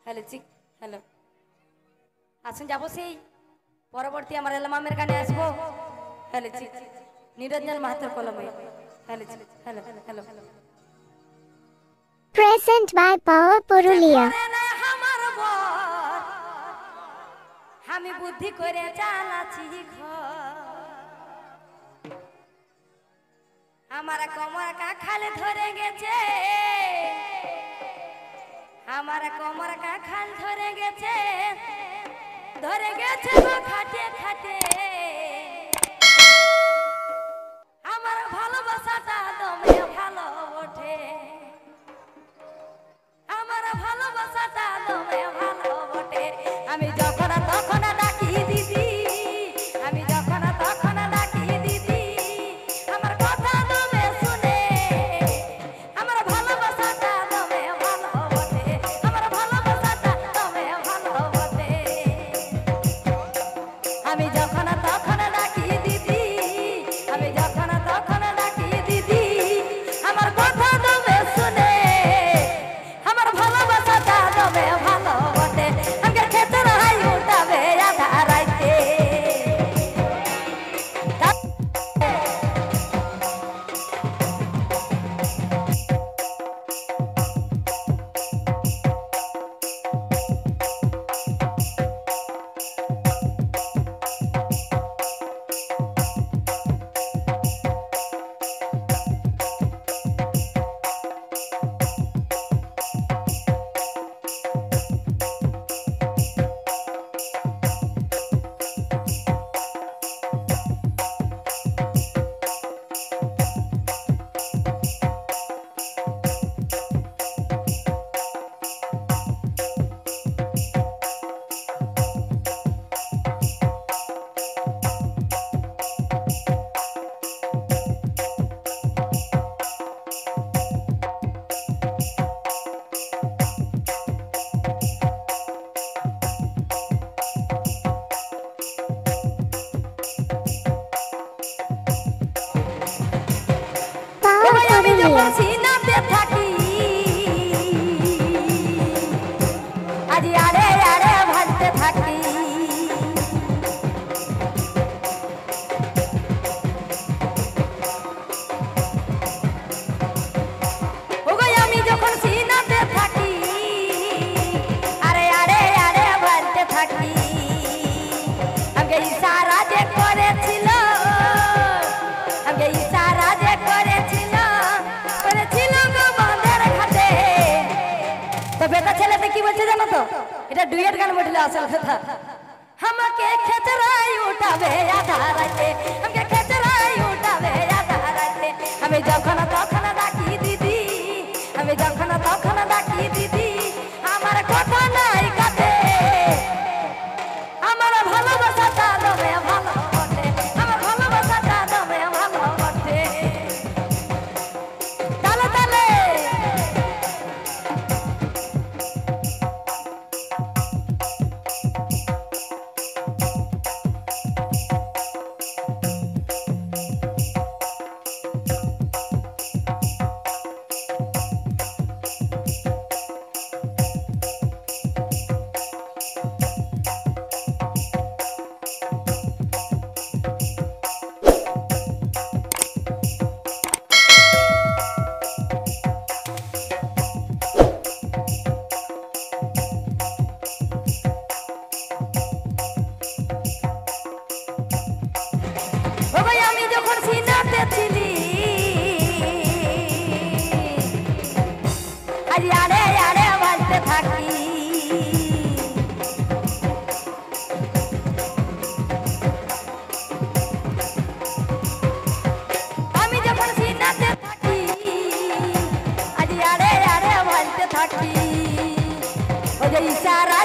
Hello চিক hello আসুন যাবো সেই পরবর্তী আমার এলমামের গানে আসবো হ্যালো চিক নিরঞ্জন মাহাতোর কলমে হ্যালো চিক hello hello Present by Power Purulia. আমি বুদ্ধি করে চালাচ্ছি আমার কোমর কাখালে ধরে গেছে আমার কোমর কাখাল ধরে গেছে খাটে খাটে আমার ভালোবাসাটা দমে ভালো ওঠে আমার ভালোবাসাটা দমে ভালো ওঠে আমি যখন তখন ডাকি দিদি আমি যখন তখন ডাকি দিদি আমার কথা দমে শুনে আমার ভালোবাসাটা দমে ভালো ওঠে আমার ভালোবাসাটা দমে ভালো ওঠে আমি যখন তখন ডাকি দিদি আমি যখন তখন ডাকি দিদি আমার কথা দমে শুনে আমার ভালোবাসাটা দমে ভালো ওঠে আমাকে খেতে রাই উঠাবে আধা রাইতে Power আমি যখন Purulia. সিনাতে থাকি আজি আরে আরে ভাজতে থাকি ওগো আমি যখন সিনাতে থাকি আরে আরে আরে ভাজতে থাকি আমাকে ইশারা যে করেছিল আমাকে ইশারা যে করেছিল গো বাঁধের ঘাটে তো বেটা ছেলেতে কি বলছে জানো তো এটা ডুয়েট গান বললে আসল কথা আমাকে খেচরাই উঠাবে আধা রাতে আমাকে খেচরাই উঠাবে আধা রাতে আমি যখন তখন ডাকি দিদি আমি যখন তখন ডাকি দিদি আমার কথা নাই কাটে আমার ভালোবাসাটা দমে ভালো ওঠে আমার ভালোবাসাটা দমে ভালো ওঠে তালে তালে আমি যখন সিনাতে ছিলি আরে আরে আরে বাজতে থাকি আমি যখন সিনাতে থাকি আরে আরে আরে বাজতে থাকি ও যে ইশারা